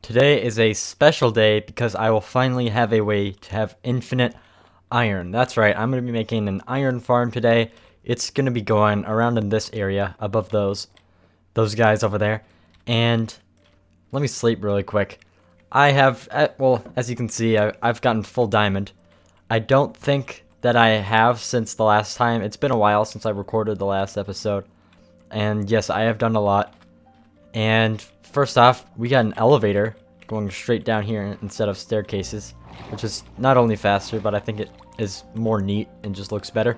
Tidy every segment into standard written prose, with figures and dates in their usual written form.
Today is a special day because I will finally have a way to have infinite iron. That's right, I'm going to be making an iron farm today. It's going to be going around in this area above those guys over there. And let me sleep really quick. I have, well, as you can see, I've gotten full diamond. I don't think that I have since the last time. It's been a while since I recorded the last episode. And yes, I have done a lot. And first off, we got an elevator going straight down here instead of staircases, which is not only faster, but I think it is more neat and just looks better.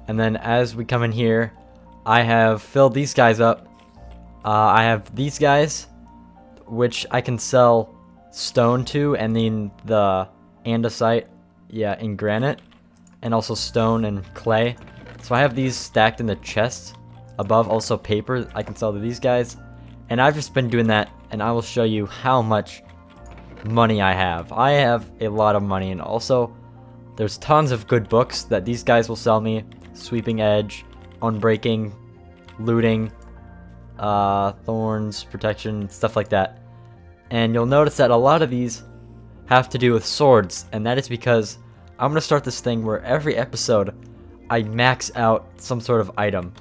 And then as we come in here, I have filled these guys up. I have these guys, which I can sell stone to, and then the andesite, yeah, in granite, and also stone and clay. So I have these stacked in the chests above. Also paper I can sell to these guys, and I've just been doing that, and I will show you how much money I have. I have a lot of money, and also there's tons of good books that these guys will sell me. Sweeping Edge, Unbreaking, Looting, Thorns, Protection, stuff like that. And you'll notice that a lot of these have to do with swords, and that is because I'm going to start this thing where every episode I max out some sort of item.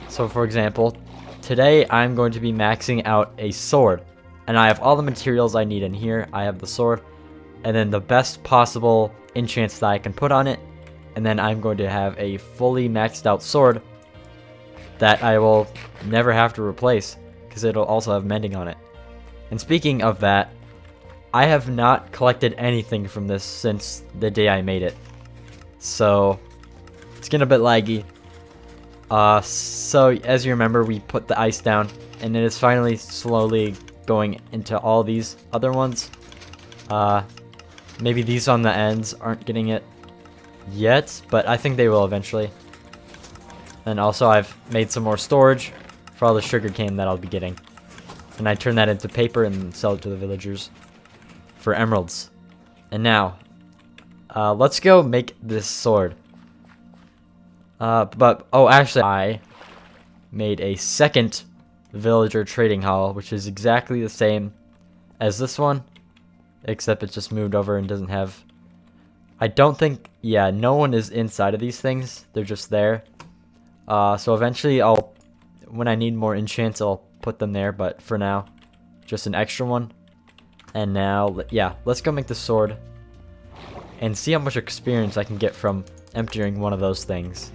So for example, today I'm going to be maxing out a sword, and I have all the materials I need in here. I have the sword, and then the best possible enchants that I can put on it, and then I'm going to have a fully maxed out sword that I will never have to replace, because it'll also have mending on it. And speaking of that, I have not collected anything from this since the day I made it, so it's getting a bit laggy. So as you remember, we put the ice down, and it is finally slowly going into all these other ones. Maybe these on the ends aren't getting it yet, but I think they will eventually. And also I've made some more storage for all the sugar cane that I'll be getting, and I turn that into paper and sell it to the villagers for emeralds. And now let's go make this sword. Actually, I made a second villager trading hall, which is exactly the same as this one, except it's just moved over and doesn't have, I don't think, yeah, no one is inside of these things. They're just there. So eventually when I need more enchants, I'll put them there, but for now, just an extra one. And now, yeah, let's go make the sword and see how much experience I can get from emptying one of those things.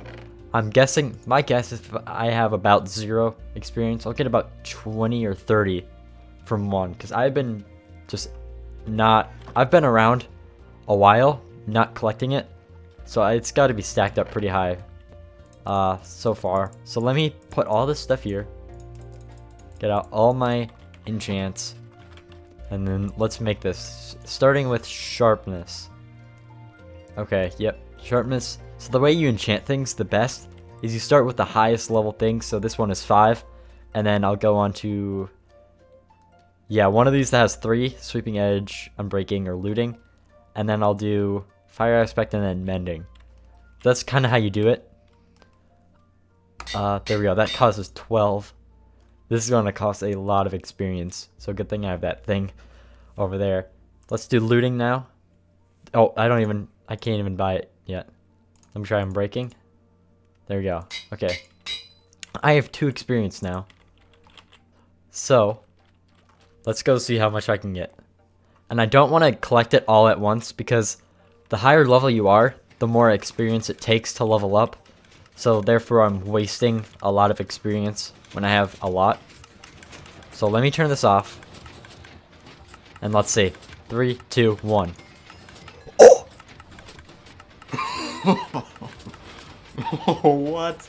I'm guessing, my guess is if I have about 0 experience, I'll get about 20 or 30 from one, because I've been around a while, not collecting it, so it's got to be stacked up pretty high so far. So let me put all this stuff here, get out all my enchants, and then let's make this, starting with sharpness. Okay, yep, sharpness. So the way you enchant things the best is you start with the highest level thing. So this one is 5, and then I'll go on to, yeah, one of these that has 3, Sweeping Edge, Unbreaking, or Looting, and then I'll do Fire Aspect and then Mending. That's kind of how you do it. There we go, that causes 12. This is going to cost a lot of experience, so good thing I have that thing over there. Let's do Looting now. Oh, I can't even buy it yet. Let me try Unbreaking. There we go. Okay. I have 2 experience now. So, let's go see how much I can get. And I don't want to collect it all at once, because the higher level you are, the more experience it takes to level up. So therefore I'm wasting a lot of experience when I have a lot. So let me turn this off. And let's see. 3, 2, 1. What?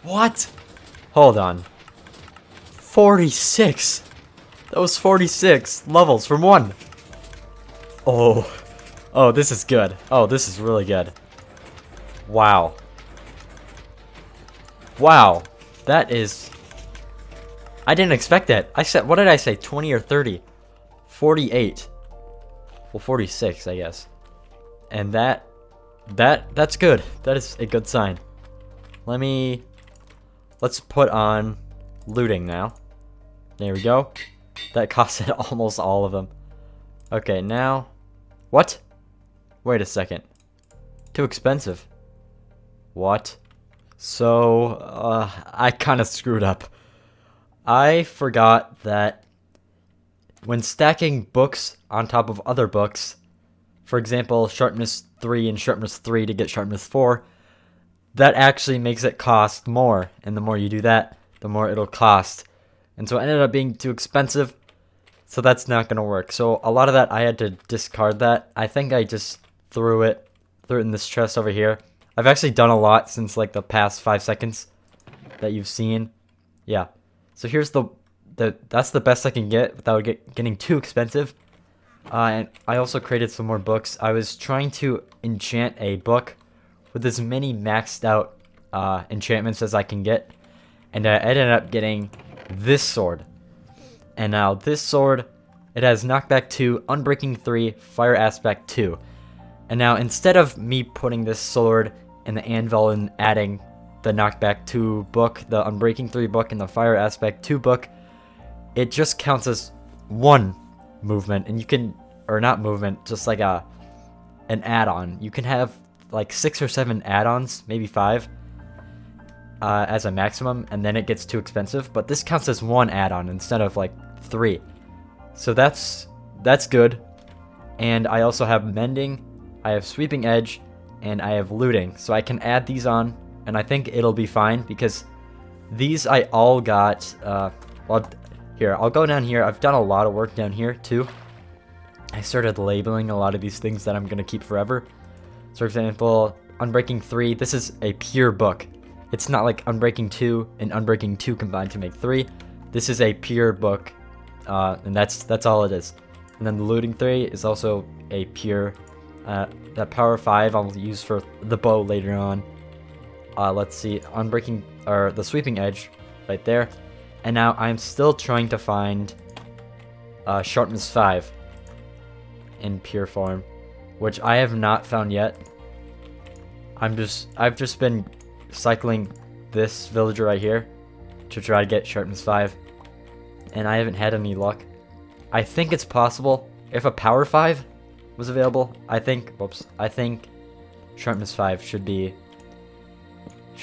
What? Hold on. 46. That was 46 levels from 1. Oh, this is good. Oh, this is really good. Wow. Wow. That is, I didn't expect that. I said, what did I say? 20 or 30? 48. Well, 46, I guess. And that's good. That is a good sign. Let's put on Looting now. There we go. That costed almost all of them. Okay, now... What? Wait a second. Too expensive. What? So, I kind of screwed up. I forgot that when stacking books on top of other books, for example, sharpness 3 and sharpness 3 to get sharpness 4, that actually makes it cost more. And the more you do that, the more it'll cost. And so it ended up being too expensive, so that's not going to work. So a lot of that, I had to discard that. I think I just threw it in this chest over here. I've actually done a lot since like the past 5 seconds that you've seen. Yeah. So here's that's the best I can get without getting too expensive. And I also created some more books. I was trying to enchant a book with as many maxed out enchantments as I can get. And I ended up getting this sword. And now this sword, it has knockback 2, unbreaking 3, fire aspect 2. And now instead of me putting this sword in the anvil and adding the knockback 2 book, the unbreaking 3 book, and the fire aspect 2 book, it just counts as one movement. And you can, or not movement, just like an add-on. You can have like 6 or 7 add-ons, maybe 5, as a maximum, and then it gets too expensive. But this counts as one add-on instead of like 3. So that's good. And I also have mending, I have sweeping edge, and I have looting. So I can add these on, and I think it'll be fine because these I all got, well, here, I'll go down here. I've done a lot of work down here too. I started labeling a lot of these things that I'm going to keep forever. So for example, Unbreaking 3, this is a pure book. It's not like Unbreaking 2 and Unbreaking 2 combined to make 3. This is a pure book, and that's all it is. And then the Looting 3 is also a pure, that Power 5 I'll use for the bow later on. Let's see, Unbreaking, or the Sweeping Edge, right there. And now I'm still trying to find Sharpness 5 in pure form, which I have not found yet. I've just been cycling this villager right here to try to get Sharpness 5, and I haven't had any luck. I think it's possible if a Power 5 was available. I think Sharpness 5 should be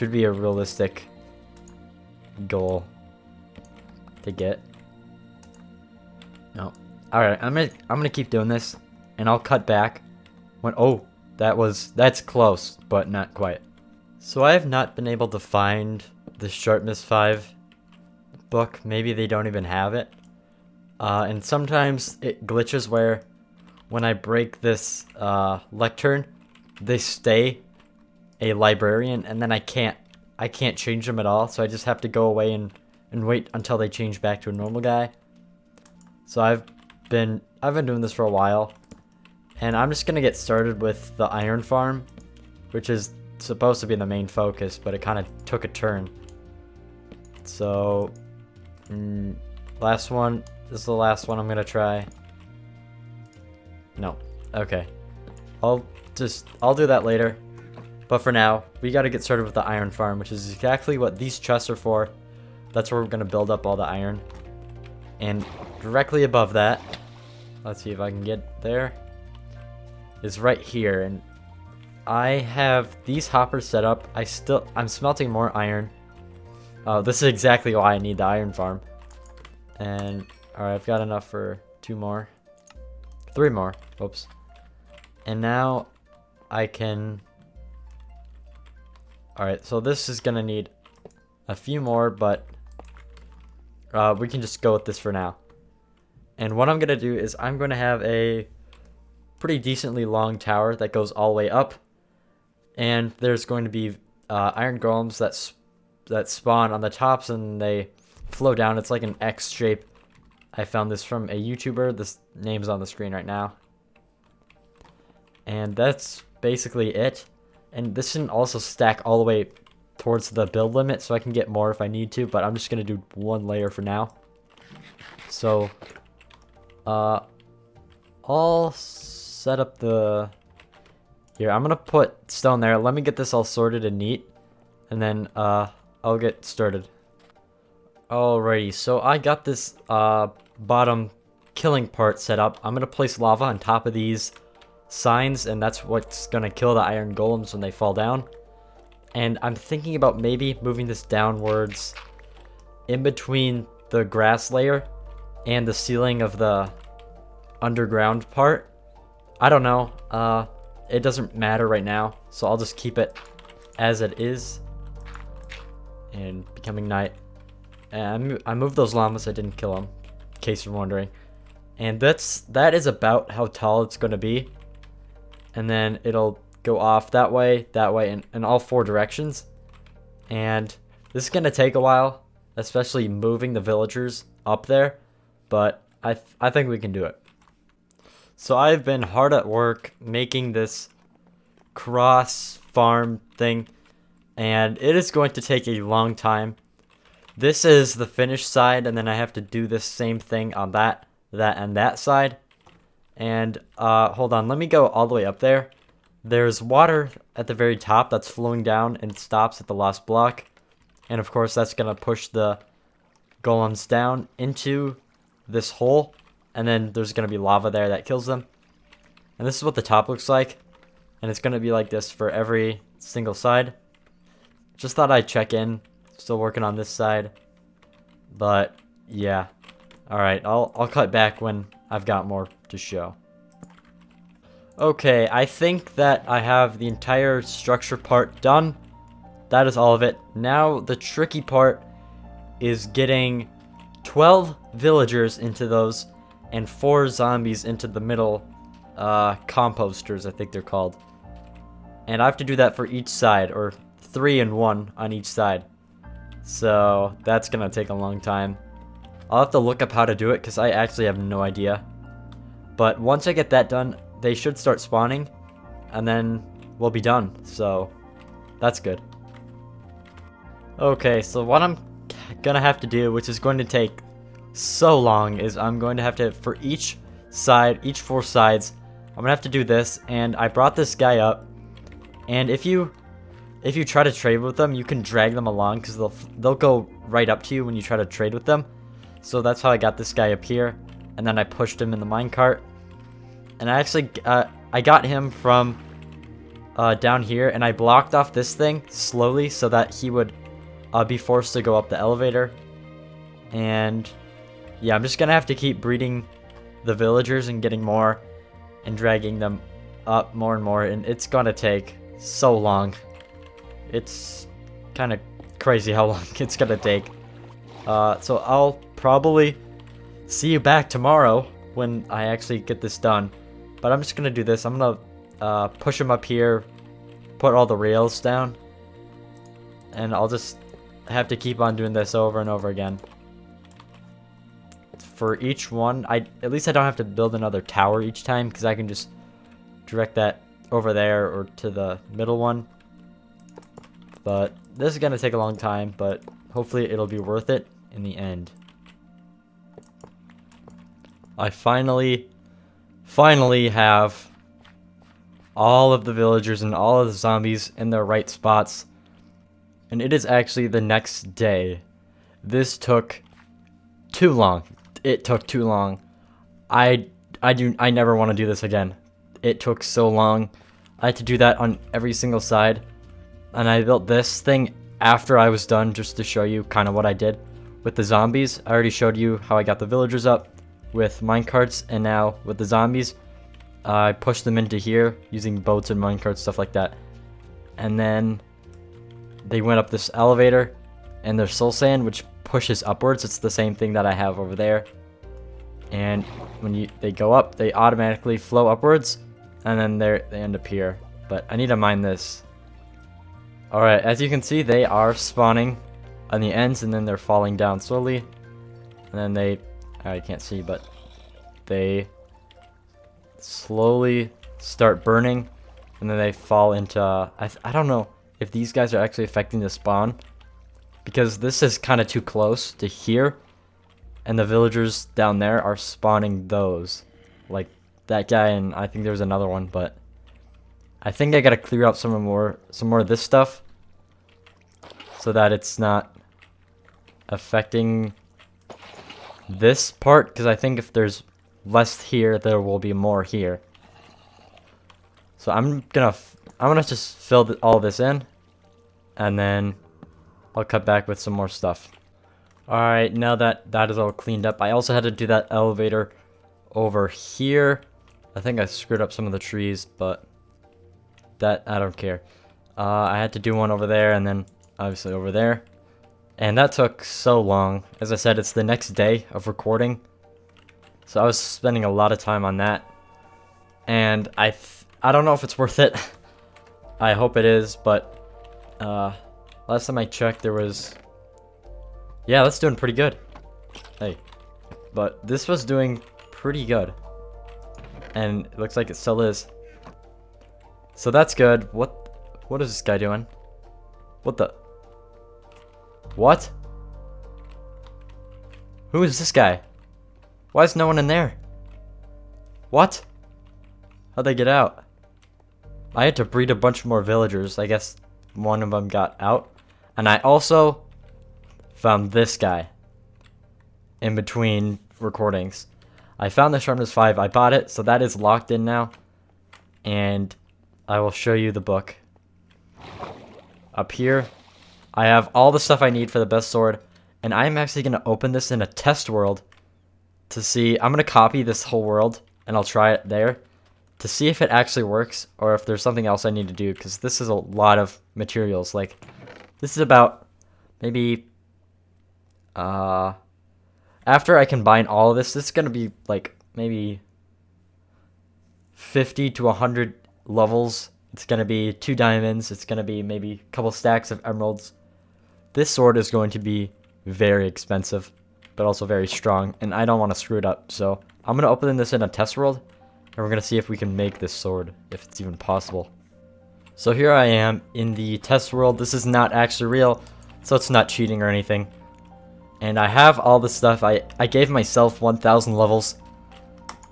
a realistic goal to get. No. Alright, I'm gonna keep doing this, and I'll cut back when that's close, but not quite. So I have not been able to find the Sharpness 5 book. Maybe they don't even have it. And sometimes it glitches where when I break this lectern, they stay a librarian, and then I can't change them at all, so I just have to go away and wait until they change back to a normal guy. So I've been doing this for a while, and I'm just gonna get started with the iron farm, which is supposed to be the main focus, but it kind of took a turn. So last one, this is the last one I'm gonna try. No, okay, I'll do that later. But for now, we gotta get started with the iron farm, which is exactly what these chests are for. That's where we're gonna build up all the iron. And directly above that, let's see if I can get there, is right here. And I have these hoppers set up. I'm smelting more iron. This is exactly why I need the iron farm. And alright, I've got enough for 3 more. Oops. And now I can... Alright, so this is gonna need a few more, but we can just go with this for now. And what I'm gonna do is I'm gonna have a pretty decently long tower that goes all the way up, and there's going to be iron golems that spawn on the tops and they flow down. It's like an X shape. I found this from a YouTuber. This name's on the screen right now. And that's basically it. And this can also stack all the way towards the build limit, so I can get more if I need to, but I'm just going to do 1 layer for now. So, I'll set up the... Here, I'm going to put stone there. Let me get this all sorted and neat, and then I'll get started. Alrighty, so I got this bottom killing part set up, I'm gonna place lava on top of these signs, and that's what's gonna kill the iron golems when they fall down. And I'm thinking about maybe moving this downwards in between the grass layer and the ceiling of the underground part. I don't know. It doesn't matter right now, so I'll just keep it as it is. And becoming night. And I moved those llamas. I didn't kill them, in case you're wondering. And that is about how tall it's going to be. And then it'll go off that way, in all four directions. And this is going to take a while, especially moving the villagers up there. But I think we can do it. So I've been hard at work making this cross farm thing, and it is going to take a long time. This is the finished side, and then I have to do this same thing on that, and that side. And hold on, let me go all the way up there. There's water at the very top that's flowing down and stops at the last block. And of course that's gonna push the golems down into this hole. And then there's going to be lava there that kills them. And this is what the top looks like. And it's going to be like this for every single side. Just thought I'd check in. Still working on this side. But, yeah. Alright, I'll cut back when I've got more to show. Okay, I think that I have the entire structure part done. That is all of it. Now, the tricky part is getting 12 villagers into those and 4 zombies into the middle composters, I think they're called. And I have to do that for each side, or 3 and 1 on each side. So that's gonna take a long time. I'll have to look up how to do it because I actually have no idea. But once I get that done, they should start spawning, and then we'll be done. So that's good. Okay, so what I'm gonna have to do, which is going to take so long, is I'm going to have to, for each side, each 4 sides, I'm gonna have to do this. And I brought this guy up, and if you try to trade with them, you can drag them along because they'll go right up to you when you try to trade with them. So that's how I got this guy up here, and then I pushed him in the minecart. And I actually I got him from down here, and I blocked off this thing slowly so that he would be forced to go up the elevator. And yeah, I'm just gonna have to keep breeding the villagers and getting more and dragging them up more and more, and it's gonna take so long. It's kind of crazy how long it's gonna take. So I'll probably see you back tomorrow when I actually get this done. But I'm just gonna do this. I'm gonna push them up here, put all the rails down, and I'll just have to keep on doing this over and over again. For each one, at least I don't have to build another tower each time, because I can just direct that over there or to the middle one. But this is gonna take a long time, but hopefully it'll be worth it in the end. I finally have all of the villagers and all of the zombies in their right spots, and it is actually the next day. This took too long. It took too long. I never want to do this again. It took so long. I had to do that on every single side. And I built this thing after I was done, just to show you kind of what I did with the zombies. I already showed you how I got the villagers up with minecarts, and now with the zombies, I pushed them into here using boats and minecarts, stuff like that. And then they went up this elevator, and there's soul sand, which pushes upwards. It's the same thing that I have over there. And when they go up, they automatically flow upwards, and then they end up here. But I need to mine this. Alright, as you can see, they are spawning on the ends, and then they're falling down slowly. And then I can't see, but they slowly start burning, and then they fall into, I don't know if these guys are actually affecting the spawn, because this is kind of too close to here, and the villagers down there are spawning those, like that guy, and I think there's another one, but I think I gotta clear out some more of this stuff so that it's not affecting this part, because I think if there's less here, there will be more here. So I'm gonna just fill all this in, and then I'll cut back with some more stuff. Alright, now that that is all cleaned up, I also had to do that elevator over here. I think I screwed up some of the trees, but that, I don't care. I had to do one over there, and then obviously over there. And that took so long. As I said, it's the next day of recording. So I was spending a lot of time on that. And I don't know if it's worth it. I hope it is, but last time I checked there was... Yeah, that's doing pretty good. Hey. But this was doing pretty good. And it looks like it still is. So that's good. What is this guy doing? What the... What? Who is this guy? Why is no one in there? What? How'd they get out? I had to breed a bunch more villagers. I guess one of them got out. And I also found this guy in between recordings. I found the Sharpness 5. I bought it, so that is locked in now. And I will show you the book. Up here, I have all the stuff I need for the best sword. And I'm actually going to open this in a test world to see. I'm going to copy this whole world and I'll try it there to see if it actually works or if there's something else I need to do, because this is a lot of materials. Like, this is about maybe after I combine all of this is going to be like maybe 50 to 100 levels. It's going to be 2 diamonds. It's going to be maybe a couple stacks of emeralds. This sword is going to be very expensive, but also very strong, and I don't want to screw it up. So I'm going to open this in a test world, and we're going to see if we can make this sword, if it's even possible. So here I am in the test world. This is not actually real, so it's not cheating or anything. And I have all the stuff. I gave myself 1,000 levels,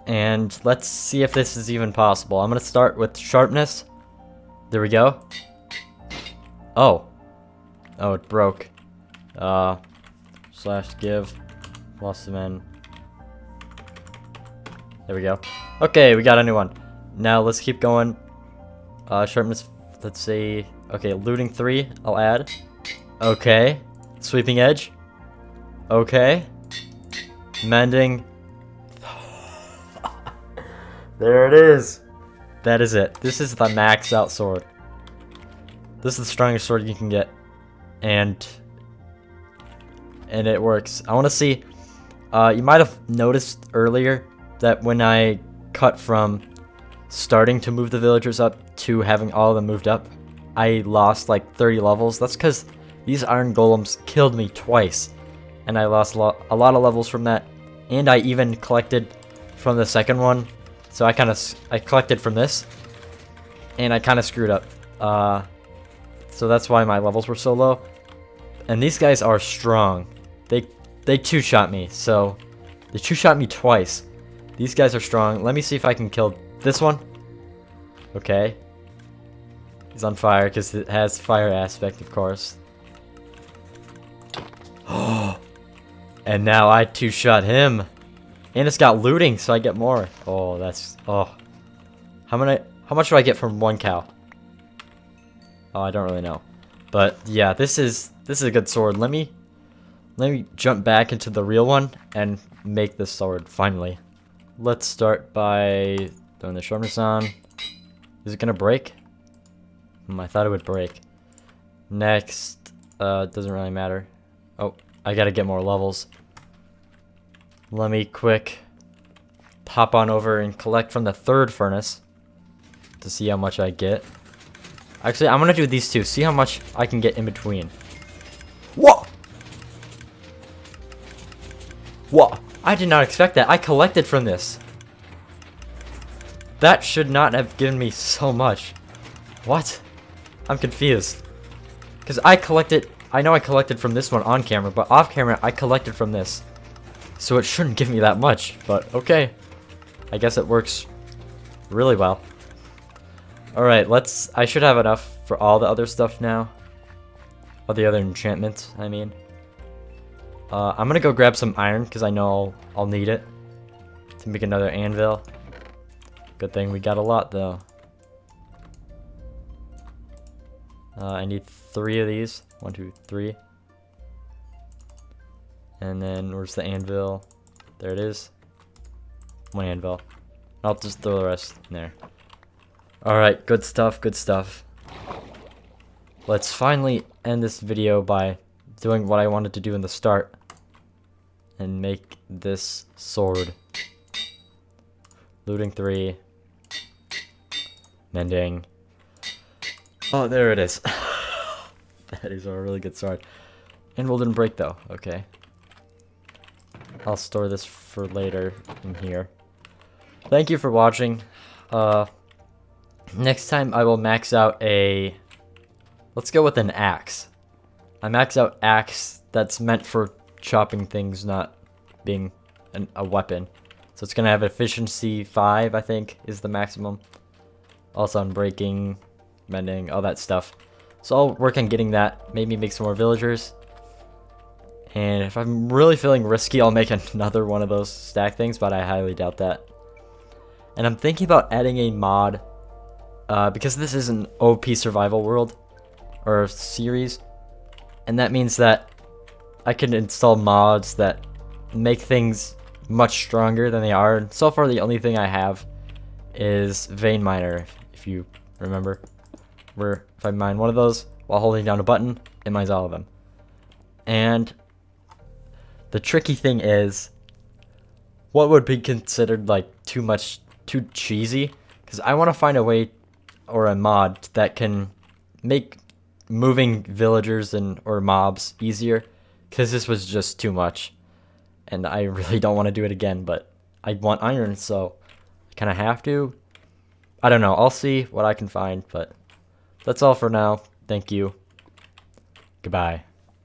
and let's see if this is even possible. I'm going to start with sharpness. There we go. Oh, it broke. Slash give. Lost them in. There we go. Okay, we got a new one. Now let's keep going. Sharpness, let's see. Okay, looting 3, I'll add. Okay. Sweeping edge. Okay. Mending. There it is. That is it. This is the max out sword. This is the strongest sword you can get. And it works. I want to see, you might have noticed earlier that when I cut from starting to move the villagers up to having all of them moved up, I lost like 30 levels. That's because these iron golems killed me twice, and I lost a lot of levels from that. And I even collected from the second one, so I collected from this, and I kind of screwed up. So that's why my levels were so low. And these guys are strong. They two-shot me, so they two-shot me twice. These guys are strong. Let me see if I can kill this one. Okay. He's on fire because it has fire aspect, of course. And now I two-shot him. And it's got looting, so I get more. Oh, that's... Oh. How much do I get from 1 cow? Oh, I don't really know. But yeah, this is a good sword. Let me jump back into the real one and make this sword finally. Let's start by throwing the sharpness on. Is it gonna break? I thought it would break. Next, doesn't really matter. Oh, I gotta get more levels. Let me quick hop on over and collect from the 3rd furnace to see how much I get. Actually, I'm gonna do these 2. See how much I can get in between. Whoa! Whoa! I did not expect that. I collected from this. That should not have given me so much. What? I'm confused. Because I know I collected from this one on camera, but off camera, I collected from this. So it shouldn't give me that much, but okay. I guess it works really well. Alright, I should have enough for all the other stuff now. All the other enchantments, I mean. I'm gonna go grab some iron because I know I'll need it to make another anvil. Good thing we got a lot though. I need 3 of these. 1, 2, 3. And then where's the anvil? There it is. 1 anvil. I'll just throw the rest in there. Alright, good stuff, good stuff. Let's finally end this video by doing what I wanted to do in the start. And make this sword. Looting 3. Mending. Oh, there it is. That is a really good sword. Anvil didn't break though, okay. I'll store this for later in here. Thank you for watching. Next time I will max out a... Let's go with an axe. I max out axe that's meant for chopping things, not being a weapon. So it's gonna have efficiency 5, I think, is the maximum. Also on breaking, mending, all that stuff. So I'll work on getting that. Maybe make some more villagers. And if I'm really feeling risky, I'll make another one of those stack things, but I highly doubt that. And I'm thinking about adding a mod, because this is an OP survival world, or series, and that means that I can install mods that make things much stronger than they are. And so far the only thing I have is Vein Miner, if you remember, where if I mine one of those while holding down a button, it mines all of them. And the tricky thing is, what would be considered like too cheesy? Because I want to find a way or a mod that can make moving villagers or mobs easier, because this was just too much. And I really don't want to do it again, but I want iron, so I kind of have to. I don't know. I'll see what I can find, but that's all for now. Thank you. Goodbye.